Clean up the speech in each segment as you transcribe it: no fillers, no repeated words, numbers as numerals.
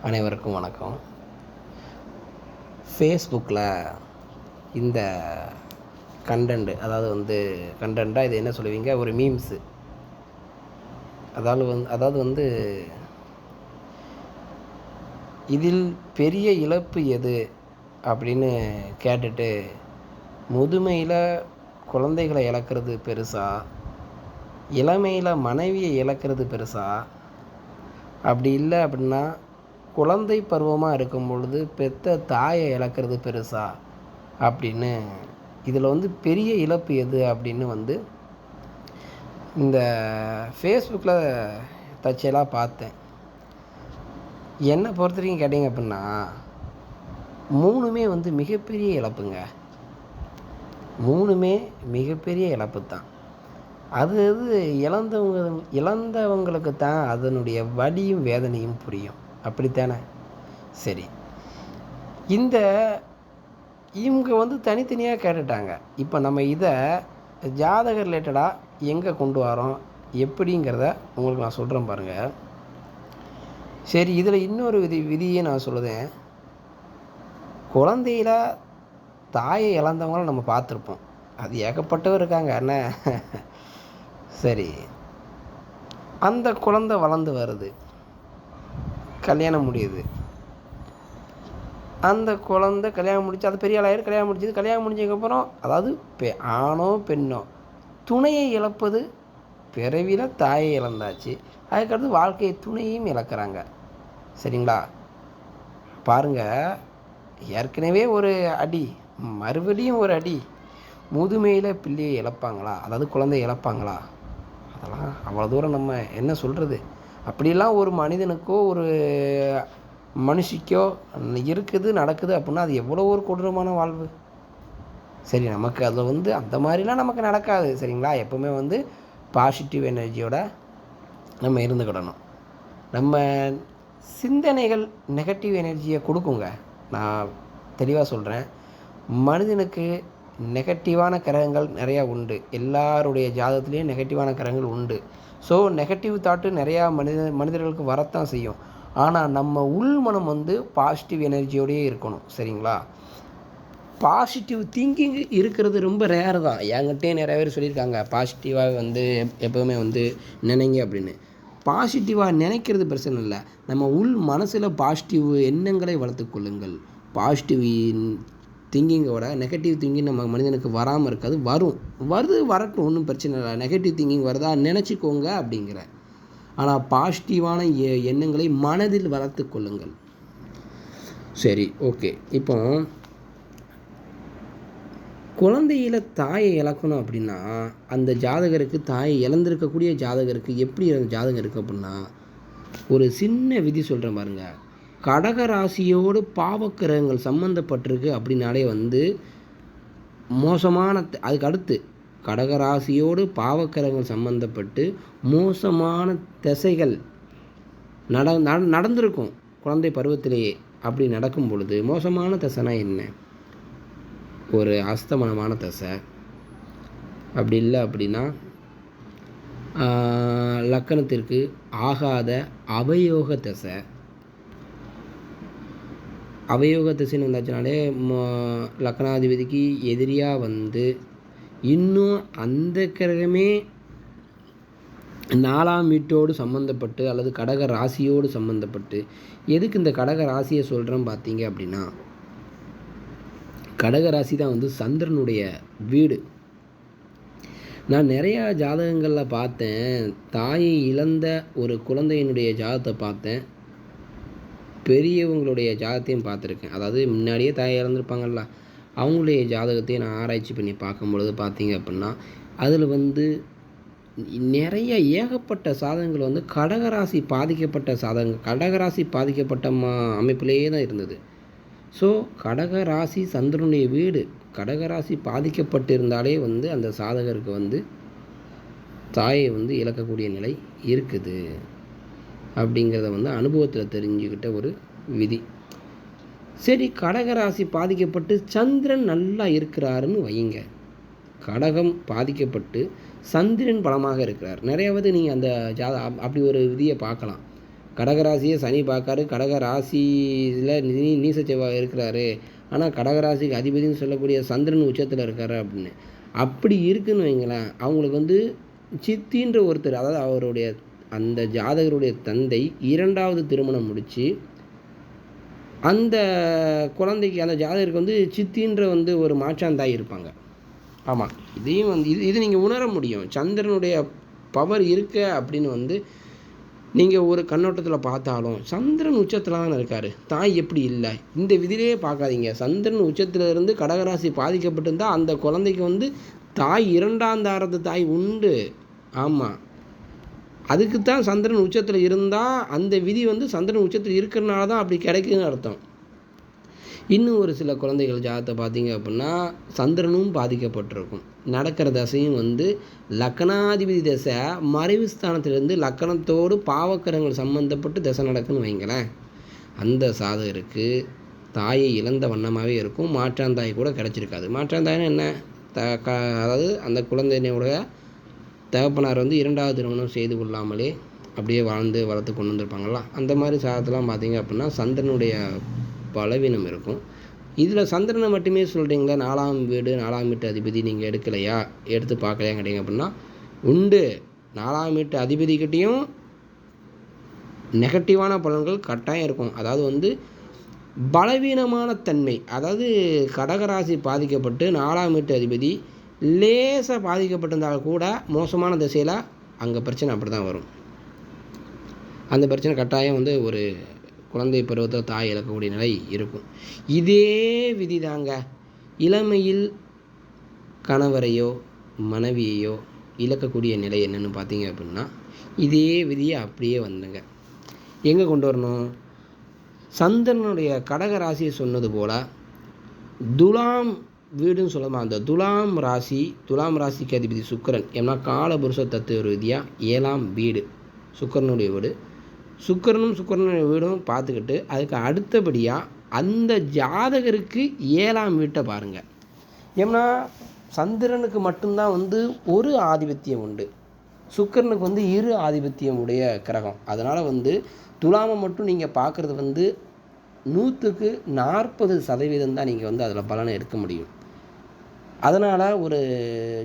அனைவருக்கும் வணக்கம். ஃபேஸ்புக்கில் இந்த கண்டென்ட்டாக இது என்ன சொல்லுவீங்க, ஒரு மீம்ஸு. அதாவது இதில் பெரிய இழப்பு எது அப்படின்னு கேட்டுட்டு, முதுமையில் குழந்தைகளை இழக்கிறது பெருசா, இளமையில் மனைவியை இழக்கிறது பெருசா, அப்படி இல்லை அப்படின்னா குழந்தை பருவமாக இருக்கும் பொழுது பெற்ற தாயை இழக்கிறது பெருசா அப்படின்னு, இதில் பெரிய இழப்பு எது அப்படின்னு இந்த ஃபேஸ்புக்கில் தற்செயலாக பார்த்தேன். என்னை பொறுத்த வரைக்கும் கேட்டிங்க அப்படின்னா, மூணுமே மிகப்பெரிய இழப்புங்க. மூணுமே மிகப்பெரிய இழப்பு தான். அது இழந்தவங்களுக்கு தான் அதனுடைய வலியும் வேதனையும் புரியும். அப்படித்தானே? சரி, இவங்க தனித்தனியாக கேட்டுட்டாங்க. இப்போ நம்ம இதை ஜாதக ரிலேட்டடாக எங்கே கொண்டு வரோம் எப்படிங்கிறத உங்களுக்கு நான் சொல்கிறேன் பாருங்கள். சரி, இதில் இன்னொரு விதியை நான் சொல்லுதேன். குழந்தையில தாயை இழந்தவங்களும் நம்ம பார்த்துருப்போம். அது ஏகப்பட்டவர் இருக்காங்க என்ன. சரி, அந்த குழந்தை வளர்ந்து வருது, கல்யாணம் முடியுது. அந்த குழந்தை கல்யாணம் முடிச்சு அது பெரிய ஆளாயிரு. கல்யாணம் முடிஞ்சதுக்கப்புறம் அதாவது ஆணோ பெண்ணோ துணையை இழப்பது பிறவியில் தாயை இழந்தாச்சு. அதுக்கடுத்து வாழ்க்கை துணையும் இழக்கிறாங்க. சரிங்களா? பாருங்கள், ஏற்கனவே ஒரு அடி, மறுபடியும் ஒரு அடி. முதுமையில் பிள்ளையை இழப்பாங்களா, அதாவது குழந்தை இழப்பாங்களா? அதெல்லாம் அவ்வளோ தூரம் நம்ம என்ன சொல்கிறது. அப்படிலாம் ஒரு மனிதனுக்கோ ஒரு மனுஷிக்கோ இருக்குது, நடக்குது அப்படின்னா அது எவ்வளோ ஒரு கொடூரமான வாழ்வு. சரி, நமக்கு அதில் அந்த மாதிரிலாம் நமக்கு நடக்காது. சரிங்களா? எப்போவுமே பாசிட்டிவ் எனர்ஜியோட நம்ம இருந்துக்கிடணும். நம்ம சிந்தனைகள் நெகட்டிவ் எனர்ஜியை கொடுக்குங்க. நான் தெளிவாக சொல்கிறேன். மனிதனுக்கு நெகட்டிவான கிரகங்கள் நிறையா உண்டு. எல்லாருடைய ஜாதகத்துலேயும் நெகட்டிவான கிரகங்கள் உண்டு. ஸோ நெகட்டிவ் தாட்டு நிறையா மனிதர்களுக்கு வரத்தான் செய்யும். ஆனால் நம்ம உள்மனம் பாசிட்டிவ் எனர்ஜியோடையே இருக்கணும். சரிங்களா? பாசிட்டிவ் திங்கிங் இருக்கிறது ரொம்ப ரேர் தான். என்கிட்டே நிறைய பேர் சொல்லியிருக்காங்க, பாசிட்டிவாக எப்போவுமே நினைங்க அப்படின்னு. பாசிட்டிவாக நினைக்கிறது பிரச்சனை இல்லை. நம்ம உள் மனசில் பாசிட்டிவ் எண்ணங்களை வளர்த்து கொள்ளுங்கள். பாசிட்டிவ் திங்கிங்கோட நெகட்டிவ் திங்கிங் நம்ம மனிதனுக்கு வராமல் இருக்காது. வரட்டும், ஒன்றும் பிரச்சனை இல்லை. நெகட்டிவ் திங்கிங் வருதா நினச்சிக்கோங்க அப்படிங்கிற. ஆனால் பாசிட்டிவான எண்ணங்களை மனதில் வளர்த்து கொள்ளுங்கள். சரி, ஓகே. இப்போ குழந்தையில் தாயை இழக்கணும் அப்படின்னா, அந்த ஜாதகருக்கு, தாயை இழந்திருக்கக்கூடிய ஜாதகருக்கு எப்படி ஜாதகம் இருக்குது அப்படின்னா, ஒரு சின்ன விதி சொல்கிறேன் பாருங்கள். கடகராசியோடு பாவக்கிரகங்கள் சம்மந்தப்பட்டிருக்கு அப்படின்னாலே மோசமான, அதுக்கு அடுத்து கடகராசியோடு பாவக்கிரகங்கள் சம்மந்தப்பட்டு மோசமான திசைகள் நடந்திருக்கும் குழந்தை பருவத்திலேயே. அப்படி நடக்கும் பொழுது மோசமான திசைனா என்ன? ஒரு அஸ்தமனமான திசை, அப்படி இல்லை அப்படின்னா லக்கணத்திற்கு ஆகாத அவயோக திசை. அவயோக திசைன்னு வந்தாச்சுனாலே லக்கணாதிபதிக்கு எதிரியாக இன்னும் அந்த கிரகமே 4ஆம் வீட்டோடு சம்மந்தப்பட்டு அல்லது கடக ராசியோடு சம்மந்தப்பட்டு. எதுக்கு இந்த கடக ராசியை சொல்கிறேன் பார்த்தீங்க அப்படின்னா, கடகராசி தான் சந்திரனுடைய வீடு. நான் நிறையா ஜாதகங்களில் பார்த்தேன், தாயை இழந்த ஒரு குழந்தையினுடைய ஜாதகத்தை பார்த்தேன், பெரியவங்களுடைய ஜாதகத்தையும் பார்த்துருக்கேன். அதாவது முன்னாடியே தாயை இழந்திருப்பாங்கள்ல, அவங்களுடைய ஜாதகத்தையும் நான் ஆராய்ச்சி பண்ணி பார்க்கும்பொழுது பார்த்தீங்க அப்படின்னா, அதில் நிறைய ஏகப்பட்ட சாதகங்கள் கடகராசி பாதிக்கப்பட்ட சாதகங்கள், கடகராசி பாதிக்கப்பட்ட அமைப்பிலேயே தான் இருந்தது. ஸோ கடகராசி சந்திரனுடைய வீடு, கடகராசி பாதிக்கப்பட்டிருந்தாலே அந்த சாதகருக்கு தாயை இழக்கக்கூடிய நிலை இருக்குது அப்படிங்கிறத அனுபவத்தில் தெரிஞ்சுக்கிட்ட ஒரு விதி. சரி, கடகராசி பாதிக்கப்பட்டு சந்திரன் நல்லா இருக்கிறாருன்னு வைங்க. கடகம் பாதிக்கப்பட்டு சந்திரன் பலமாக இருக்கிறார். நிறையாவது நீங்கள் அந்த அப்படி ஒரு விதியை பார்க்கலாம். கடகராசியை சனி பார்க்காரு, கடகராசியில் நீச செவ்வாய் இருக்கிறாரு, ஆனால் கடகராசிக்கு அதிபதினு சொல்லக்கூடிய சந்திரன் உச்சத்தில் இருக்காரு அப்படின்னு. அப்படி இருக்குன்னு வைங்களேன், அவங்களுக்கு வந்து சித்தின்ற ஒருத்தர், அதாவது அவருடைய அந்த ஜாதகருடைய தந்தை 2வது திருமணம் முடித்து அந்த குழந்தைக்கு, அந்த ஜாதகருக்கு வந்து சித்தின்ற வந்து ஒரு மாற்றாந்தாய் இருப்பாங்க. ஆமாம், இதையும் வந்து இது நீங்கள் உணர முடியும். சந்திரனுடைய பவர் இருக்க அப்படின்னு வந்து நீங்கள் ஒரு கண்ணோட்டத்தில் பார்த்தாலும் சந்திரன் உச்சத்தில் தான் இருக்கார், தாய் எப்படி இல்லை? இந்த விதியிலே பார்க்காதீங்க. சந்திரன் உச்சத்தில் இருந்து கடகராசி பாதிக்கப்பட்டிருந்தால் அந்த குழந்தைக்கு வந்து தாய் 2ஆம் தாரத்து தாய் உண்டு. ஆமாம், அதுக்கு தான் சந்திரன் உச்சத்தில் இருந்தால் அந்த விதி வந்து சந்திரன் உச்சத்தில் இருக்கிறனால தான் அப்படி கிடைக்குதுன்னு அர்த்தம். இன்னும் ஒரு சில குழந்தைகள் ஜாதகத்தை பார்த்தீங்க அப்படின்னா சந்திரனும் பாதிக்கப்பட்டிருக்கும். நடக்கிற தசையும் வந்து லக்கணாதிபதி தசை மறைவு ஸ்தானத்திலிருந்து லக்கணத்தோடு பாவக்கரங்கள் சம்மந்தப்பட்டு தசை நடக்குன்னு வைங்களேன். அந்த சாதகருக்கு தாயை இழந்த வண்ணமாகவே இருக்கும். மாற்றாந்தாய் கூட கிடச்சிருக்காது. மாற்றாந்தாய்னா என்ன? அதாவது அந்த குழந்தையினுடைய தகப்பனார் வந்து 2வது திருமணம் செய்து கொள்ளாமலே அப்படியே வாழ்ந்து வளர்த்து கொண்டு வந்திருப்பாங்களா, அந்த மாதிரி சாதத்தெல்லாம் பார்த்தீங்க அப்படின்னா சந்திரனுடைய பலவீனம் இருக்கும். இதில் சந்திரனை மட்டுமே சொல்கிறீங்களா, 4ஆம் வீடு 4ஆம் வீட்டு அதிபதி நீங்கள் எடுக்கலையா, எடுத்து பார்க்கலையா கேட்டீங்க அப்படின்னா உண்டு. 4ஆம் வீட்டு அதிபதிக்கிட்டேயும் நெகட்டிவான பலன்கள் கட்டாயம் இருக்கும். அதாவது வந்து பலவீனமான தன்மை, அதாவது கடகராசி பாதிக்கப்பட்டு 4ஆம் வீட்டு அதிபதி லேசாக பாதிக்கப்பட்டிருந்தால் கூட மோசமான திசையில் அங்கே பிரச்சனை அப்படி தான் வரும். அந்த பிரச்சனை கட்டாயம் வந்து ஒரு குழந்தை பருவத்தில் தாய் இழக்கக்கூடிய நிலை இருக்கும். இதே விதி தாங்க இளமையில் கணவரையோ மனைவியையோ இழக்கக்கூடிய நிலை என்னென்னு பார்த்தீங்க அப்படின்னா இதே விதியை அப்படியே வந்துங்க எங்கே கொண்டு வரணும்? சந்திரனுடைய கடகராசியை சொன்னது போல் துலாம் வீடுன்னு சொல்லலாம். அந்த துலாம் ராசிக்கு அதிபதி சுக்கிரன். ஏன்னா காலபுருஷ தத்துவ ரீதியாக 7ஆம் வீடு சுக்கிரனுடைய வீடு. சுக்கிரனுடைய வீடும் பார்த்துக்கிட்டு அதுக்கு அடுத்தபடியாக அந்த ஜாதகருக்கு 7ஆம் வீட்டை பாருங்கள். ஏன்னா சந்திரனுக்கு மட்டும்தான் வந்து ஒரு ஆதிபத்தியம் உண்டு, சுக்கிரனுக்கு வந்து 2 ஆதிபத்தியம் உடைய கிரகம். அதனால் வந்து துலாமை மட்டும் நீங்கள் பார்க்குறது வந்து 100க்கு 40% தான் நீங்கள் வந்து அதில் பலனை எடுக்க முடியும். அதனால் ஒரு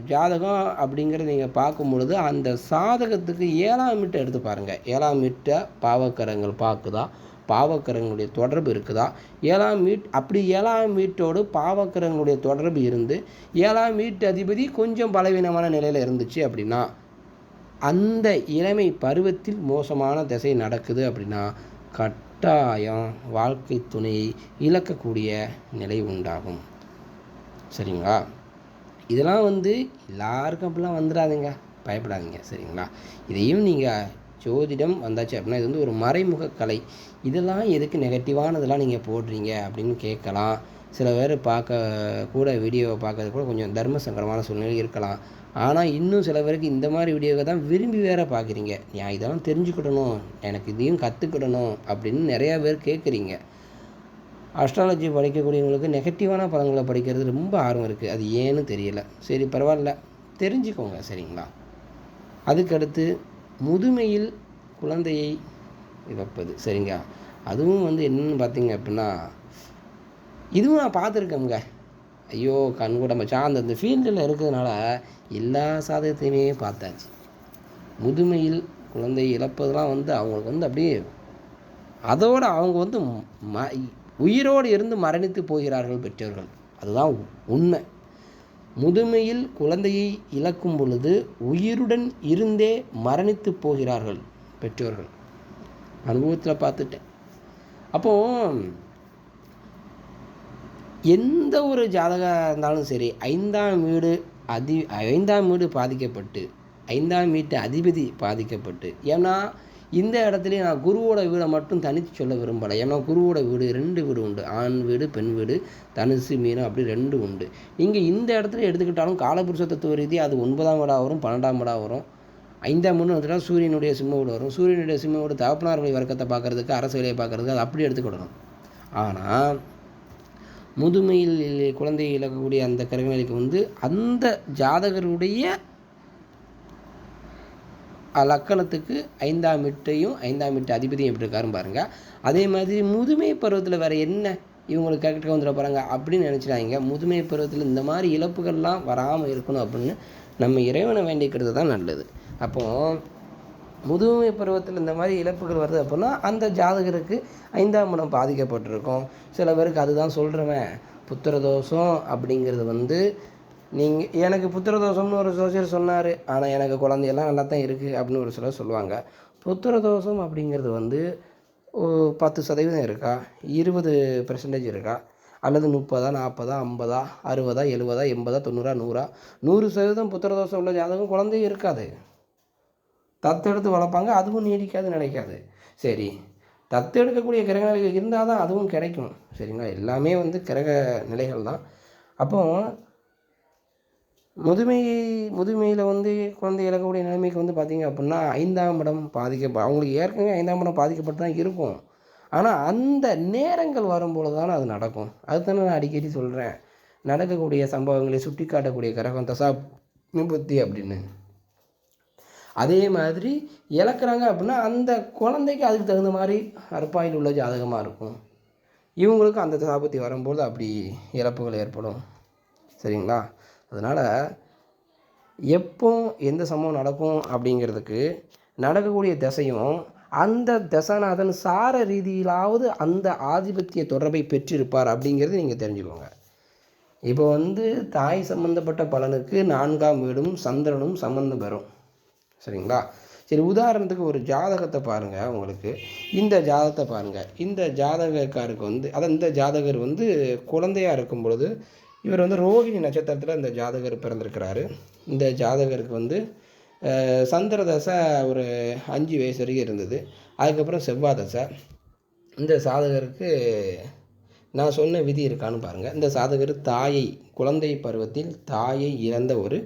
ஜாதகம் அப்படிங்கிறத நீங்கள் பார்க்கும் பொழுது அந்த சாதகத்துக்கு 7ஆம் வீட்டை எடுத்து பாருங்கள். 7ஆம் வீட்டை பாவக்கரங்கள் பார்க்குதா, பாவக்கரங்களுடைய தொடர்பு இருக்குதா? 7ஆம் வீட்டோடு பாவக்கரங்களுடைய தொடர்பு இருந்து 7ஆம் வீட்டு அதிபதி கொஞ்சம் பலவீனமான நிலையில் இருந்துச்சு அப்படின்னா, அந்த இளமை பருவத்தில் மோசமான திசை நடக்குது அப்படின்னா கட்டாயம் வாழ்க்கை துணையை இழக்கக்கூடிய நிலை உண்டாகும். சரிங்களா? இதெல்லாம் வந்து எல்லாருக்கும் அப்படிலாம் வந்துடாதுங்க, பயப்படாதீங்க. சரிங்களா? இதையும் நீங்கள் ஜோதிடம் வந்தாச்சு அப்படின்னா இது வந்து ஒரு மறைமுக கலை. இதெல்லாம் எதுக்கு நெகட்டிவானதெல்லாம் நீங்கள் போடுறீங்க அப்படின்னு கேட்கலாம். சில பேர் வீடியோவை பார்க்கறது கூட கொஞ்சம் தர்ம சங்கடமான சூழ்நிலை இருக்கலாம். ஆனால் இன்னும் சில பேருக்கு இந்த மாதிரி வீடியோவை தான் விரும்பி வேற பார்க்குறீங்க. நான் இதெல்லாம் தெரிஞ்சுக்கிடணும், எனக்கு இதையும் கற்றுக்கிடணும் அப்படின்னு நிறையா பேர் கேட்குறீங்க. அஸ்ட்ராலஜி படிக்கக்கூடியவங்களுக்கு நெகட்டிவான படங்களை படிக்கிறது ரொம்ப ஆர்வம் இருக்குது. அது ஏன்னு தெரியல. சரி, பரவாயில்ல, தெரிஞ்சுக்கோங்க. சரிங்களா? அதுக்கடுத்து முதுமையில் குழந்தையை இழப்பது. சரிங்க, அதுவும் வந்து என்னென்னு பார்த்தீங்க அப்படின்னா இதுவும் நான் பார்த்துருக்கேங்க. ஐயோ கண்கூட மச்சான், அந்த ஃபீல்டில் இருக்கிறதுனால எல்லா சாதகத்தையுமே பார்த்தாச்சு. முதுமையில் குழந்தை இழப்பதெல்லாம் வந்து அவங்களுக்கு வந்து அப்படியே அதோடு அவங்க வந்து உயிரோடு இருந்து மரணித்து போகிறார்கள் பெற்றோர்கள். அதுதான் உண்மை. முதுமையில் குழந்தையை இழக்கும் பொழுது உயிருடன் இருந்தே மரணித்து போகிறார்கள் பெற்றோர்கள். அனுபவத்தில் பார்த்துட்டேன். அப்போது எந்த ஒரு ஜாதகம் இருந்தாலும் சரி, 5ஆம் வீடு பாதிக்கப்பட்டு 5ஆம் வீட்டு அதிபதி பாதிக்கப்பட்டு, ஏன்னா இந்த இடத்துலையும் நான் குருவோட வீடை மட்டும் தனித்து சொல்ல விரும்பலை. ஏன்னா குருவோட வீடு 2 வீடு உண்டு, ஆண் வீடு பெண் வீடு, தனுசு மீனம் அப்படி 2 உண்டு. இங்கே இந்த இடத்துல எடுத்துக்கிட்டாலும் காலபுருஷ தத்துவ ரீதி அது 9ஆம் வீடாக வரும், 12ஆம் வீடாக வரும். 5ஆம் வீடு வந்துட்டால் சூரியனுடைய சிம்ம வீடு வரும். சூரியனுடைய சிம்ம வீடு தகப்பனாருடைய வர்க்கத்தை பார்க்குறதுக்கு, அரசு வேலையை பார்க்குறதுக்கு அது அப்படி எடுத்துக்கிடணும். ஆனால் முதுமையில் குழந்தையை இழக்கக்கூடிய அந்த கிரகநிலைக்கு வந்து அந்த ஜாதகருடைய லக்கணத்துக்கு 5ஆம் வீட்டையும் 5ஆம் வீட்டு அதிபதியும் எப்படி இருக்காருன்னு பாருங்கள். அதே மாதிரி முதுமை பருவத்தில் வேறு என்ன இவங்களுக்கு கேட்க வந்துட போகிறாங்க அப்படின்னு நினச்சிடாங்க. முதுமை பருவத்தில் இந்த மாதிரி இழப்புகள்லாம் வராமல் இருக்கணும் அப்படின்னு நம்ம இறைவனை வேண்டிக்கிறது தான் நல்லது. அப்போது முதுமை பருவத்தில் இந்த மாதிரி இழப்புகள் வருது அப்படின்னா அந்த ஜாதகருக்கு 5ஆம் இடம் பாதிக்கப்பட்டிருக்கும். சில பேருக்கு அதுதான் சொல்கிறவன் புத்திரதோஷம் அப்படிங்கிறது நீங்கள் எனக்கு புத்திரதோஷம்னு ஒரு ஜோசியர் சொன்னார், ஆனால் எனக்கு குழந்தையெல்லாம் நல்லா தான் இருக்குது அப்படின்னு ஒரு சிலர் சொல்லுவாங்க. புத்திரதோஷம் அப்படிங்கிறது 10% இருக்கா, 20% இருக்கா, அல்லது 30, 40, 50, 60, 70, 80, 90, 100, 100% புத்திரதோஷம் உள்ள ஜாதகம் குழந்தையும் இருக்காது. தத்தெடுத்து வளர்ப்பாங்க, அதுவும் நீடிக்காது, நினைக்காது. சரி, தத்தெடுக்கக்கூடிய கிரக நிலைகள் இருந்தால் தான் அதுவும் கிடைக்கும். சரிங்களா, எல்லாமே கிரக நிலைகள் தான். அப்போ முதுமையில் குழந்தை இழக்கக்கூடிய நிலைமைக்கு பார்த்திங்க அப்படின்னா 5ஆம் இடம் அவங்களுக்கு ஏற்கனவே 5ஆம் இடம் பாதிக்கப்பட்டு தான் இருக்கும். ஆனால் அந்த நேரங்கள் வரும்பொழுது தானே அது நடக்கும். அதுதானே நான் அடிக்கடி சொல்கிறேன், நடக்கக்கூடிய சம்பவங்களை சுட்டி காட்டக்கூடிய கிரகம் தசா விபத்தி அப்படின்னு. அதே மாதிரி இழக்கிறாங்க அப்படின்னா அந்த குழந்தைக்கு அதுக்கு தகுந்த மாதிரி அற்பாயில் உள்ள ஜாதகமாக இருக்கும். இவங்களுக்கு அந்த தசாபத்தி வரும்போது அப்படி இழப்புகள் ஏற்படும். சரிங்களா, அதனால் எப்போ எந்த சம்பவம் நடக்கும் அப்படிங்கிறதுக்கு நடக்கக்கூடிய திசையும் அந்த தசநாதன் சார ரீதியிலாவது அந்த ஆதிபத்திய தொடர்பை பெற்றிருப்பார் அப்படிங்கிறது நீங்கள் தெரிஞ்சுக்கோங்க. இப்போ தாய் சம்பந்தப்பட்ட பலனுக்கு 4ஆம் வீடும் சந்திரனும் சம்பந்தம் பெறும். சரிங்களா, சரி, உதாரணத்துக்கு ஒரு ஜாதகத்தை பாருங்கள். உங்களுக்கு இந்த ஜாதகத்தை பாருங்கள். இந்த ஜாதகக்காருக்கு இந்த ஜாதகர் குழந்தையாக இருக்கும் பொழுது இவர் ரோகிணி நட்சத்திரத்தில் இந்த ஜாதகர் பிறந்திருக்கிறாரு. இந்த ஜாதகருக்கு சந்திர தசை ஒரு 5 வயசு வரைக்கும் இருந்தது. அதுக்கப்புறம் செவ்வாய் தசை. இந்த ஜாதகருக்கு நான் சொன்ன விதி இருக்கான்னு பாருங்கள். இந்த ஜாதகர் குழந்தை பருவத்தில் தாயை இழந்த ஒரு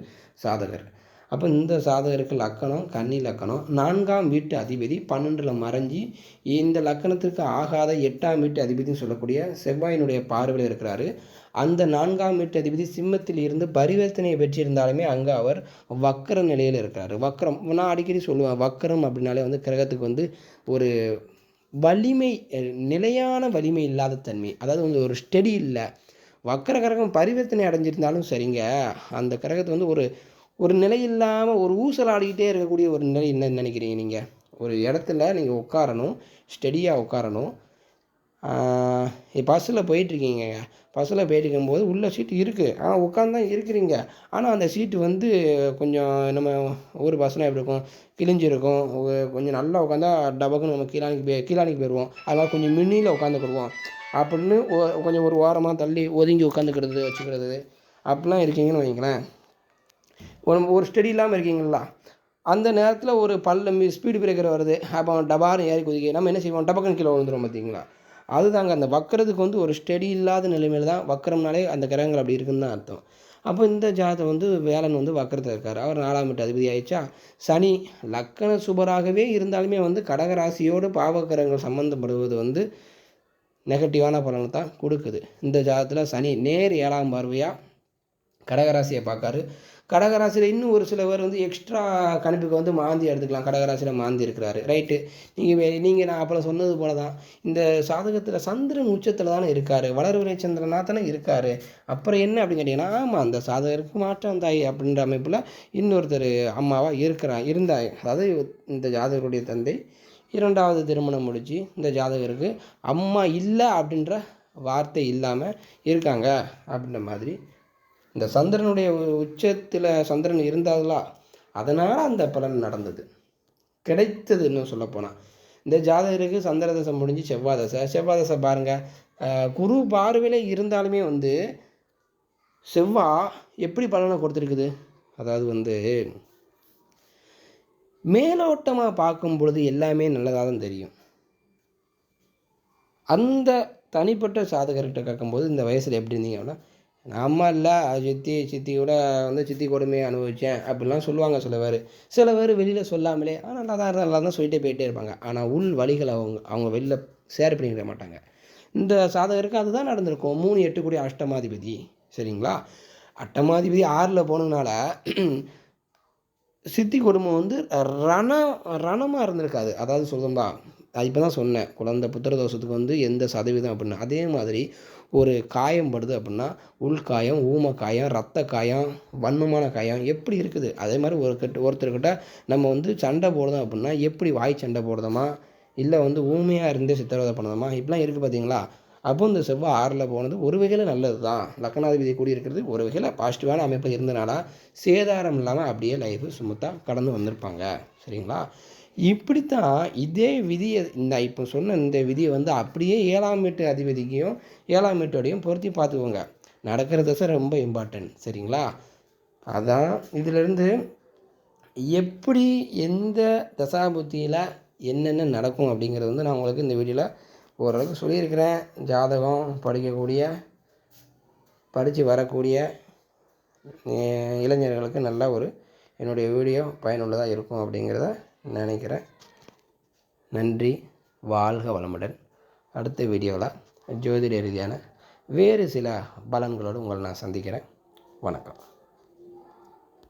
ஜாதகர். அப்போ இந்த ஜாதகருக்கு லக்கணம் கன்னி லக்கணம், 4ஆம் வீட்டு அதிபதி 12ல் மறைஞ்சி இந்த லக்கணத்திற்கு ஆகாத 8ஆம் வீட்டு அதிபதினு சொல்லக்கூடிய செவ்வாயினுடைய பார்வையில் இருக்கிறாரு. அந்த 4ஆம் வீட்டு அதிபதி சிம்மத்தில் இருந்து பரிவர்த்தனையை பெற்றிருந்தாலுமே அங்கே அவர் வக்கர நிலையில் இருக்கிறார். வக்கரம் நான் அடிக்கடி சொல்லுவேன், வக்கரம் அப்படின்னாலே கிரகத்துக்கு ஒரு வலிமை, நிலையான வலிமை இல்லாத தன்மை, அதாவது ஒரு ஸ்டெடி இல்லை. வக்கர கிரகம் பரிவர்த்தனை அடைஞ்சிருந்தாலும் சரிங்க, அந்த கிரகத்தை ஒரு நிலை இல்லாமல் ஒரு ஊசல் ஆடிக்கிட்டே இருக்கக்கூடிய ஒரு நிலை என்னன்னு நினைக்கிறீங்க நீங்கள்? ஒரு இடத்துல நீங்கள் உட்காரணும், ஸ்டெடியாக உட்காரணும். பஸ்ஸில் போயிட்டுருக்கீங்க, பஸ்ஸில் போயிட்டுருக்கும்போது உள்ள சீட்டு இருக்குது, ஆனால் உட்காந்து தான் இருக்கிறீங்க. ஆனால் அந்த சீட்டு கொஞ்சம் நம்ம ஒரு பஸ்ஸில் எப்படி இருக்கும், கிழிஞ்சிருக்கும். கொஞ்சம் நல்லா உட்காந்தா டபக்குன்னு நம்ம கீழானிக்கு போயிடுவோம். அதனால் கொஞ்சம் மின்னியில் உட்காந்துக்கிடுவோம் அப்படின்னு கொஞ்சம் ஒரு ஓரமாக தள்ளி ஒதுங்கி உட்காந்துக்கிறது வச்சுக்கிறது அப்படிலாம் இருக்கீங்கன்னு வைங்களேன். ஒரு ஸ்டெடி இல்லாமல் இருக்கீங்களா, அந்த நேரத்தில் ஒரு ஸ்பீடு பிரேக்கர் வருது, அப்போ டபார்னு ஏறி குதிக்க நம்ம என்ன செய்வோம், டபக்குன்னு கீழே விழுந்துடும். பார்த்தீங்களா, அதுதாங்க அந்த வக்கரத்துக்கு ஒரு ஸ்டெடி இல்லாத நிலைமையில் தான். வக்கரம்னாலே அந்த கிரகங்கள் அப்படி இருக்குன்னு தான் அர்த்தம். அப்போ இந்த ஜாதகம் வேலன் வக்கரத்தில் இருக்கார். அவர் 4ஆம் வீட்டு அதிபதி ஆயிடுச்சா. சனி லக்கண சுபராகவே இருந்தாலுமே கடகராசியோடு பாவக்கிரகங்கள் சம்மந்தப்படுவது நெகட்டிவான பலனை தான் கொடுக்குது. இந்த ஜாதகத்தில் சனி நேர் 7ஆம் பார்வையாக கடகராசியை பார்க்காரு. கடகராசியில் இன்னும் ஒரு சில பேர் எக்ஸ்ட்ரா கணிப்புக்கு மாந்தி எடுத்துக்கலாம். கடகராசியில் மாந்தி இருக்கிறாரு, ரைட்டு. நீங்கள் நான் அப்போ சொன்னது போல தான் இந்த சாதகத்தில் சந்திரன் உச்சத்தில் தானே இருக்கார், வளர்விரை சந்திரனாக தானே இருக்கார். அப்புறம் என்ன அப்படின்னு கேட்டிங்கன்னா, ஆமாம், அந்த சாதகருக்கு மாற்றம் தாய் அப்படின்ற அமைப்பில் இன்னொருத்தர் அம்மாவாக இருந்தாங்க. அதாவது இந்த ஜாதகருடைய தந்தை 2வது திருமணம் முடித்து இந்த ஜாதகருக்கு அம்மா இல்லை அப்படின்ற வார்த்தை இல்லாமல் இருக்காங்க அப்படின்ற மாதிரி. இந்த சந்திரனுடைய உச்சத்தில் சந்திரன் இருந்தாங்களா, அதனால் அந்த பலன் நடந்தது, கிடைத்தது. இன்னும் சொல்லப்போனால் இந்த ஜாதகருக்கு சந்திர தசை முடிஞ்சு செவ்வாய் தசை பாருங்கள். குரு பார்வையில் இருந்தாலுமே செவ்வாய் எப்படி பலனை கொடுத்துருக்குது, அதாவது மேலோட்டமாக பார்க்கும் பொழுது எல்லாமே நல்லதாக தான் தெரியும். அந்த தனிப்பட்ட சாதகர்கிட்ட கேட்கும்போது இந்த வயசில் எப்படி இருந்தீங்க அப்படின்னா, அம்மா இல்லை, சித்தியோட சித்தி கொடுமையை அனுபவித்தேன் அப்படிலாம் சொல்லுவாங்க சில பேர் வெளியில் சொல்லாமலே நல்லா தான் சொல்லிட்டே போயிட்டே இருப்பாங்க. ஆனால் உள் வழிகளை அவங்க வெளியில் ஷேர் பண்ணிக்கிற மாட்டாங்க. இந்த சாதகருக்கு அதுதான் நடந்திருக்கும். 3 8 கூடிய அஷ்டமாதிபதி. சரிங்களா, அஷ்டமாதிபதி 6ல் போனதுனால சித்தி குடும்பம் வந்து ரணமாக இருந்திருக்காது. அதாவது சொல்லும்பா இப்போ தான் சொன்னேன், குழந்தை புத்திர தோஷத்துக்கு வந்து எந்த சதவீதம் அப்படின்னு. அதே மாதிரி ஒரு காயம் படுது அப்படின்னா, உள்காயம், ஊமக்காயம், ரத்த காயம், வன்மமான காயம் எப்படி இருக்குது? அதே மாதிரி ஒருத்தர்கிட்ட நம்ம வந்து சண்டை போடுறோம் அப்படின்னா, எப்படி வாய் சண்டை போடுறோமா? இல்ல வந்து ஊமையா இருந்தே சித்திரவதை பண்ணுறோமா? இப்படிலாம் இருக்குது பார்த்தீங்களா? அப்போ இந்த செவ்வாய் 6ல போனது ஒரு வகையில நல்லது தான். லக்னாதிபதி கூடியிருக்கிறது ஒரு வகையில பாசிட்டிவான அமைப்பில் இருந்தனால, சேதாரம் இல்லாம அப்படியே லைஃபு ஸ்மூத்தா கடந்து வந்திருப்பாங்க. சரிங்களா? இப்படித்தான் இதே விதிய இப்போ சொன்ன இந்த விதிய வந்து அப்படியே 7ஆம் வீட்டு அதிபதிக்கும், 7ஆம் வீட்டோடையும் பொருத்தி பார்த்துக்கோங்க. நடக்கிற தசை ரொம்ப இம்பார்ட்டன்ட். சரிங்களா? அதான் இதிலிருந்து எப்படி எந்த தசாபுத்தியில என்னென்ன நடக்கும் அப்படிங்கிறது வந்து நான் உங்களுக்கு இந்த வீடியோல ஓரளவுக்கு சொல்லியிருக்கிறேன். ஜாதகம் படித்து வரக்கூடிய இளைஞர்களுக்கு நல்ல ஒரு என்னுடைய வீடியோ பயனுள்ளதாக இருக்கும் அப்படிங்கிறத நினைக்கிறேன். நன்றி. வாழ்க வளமுடன். அடுத்த வீடியோவில் ஜோதிட ரீதியான வேறு சில பலன்களோடு உங்களை நான் சந்திக்கிறேன். வணக்கம்.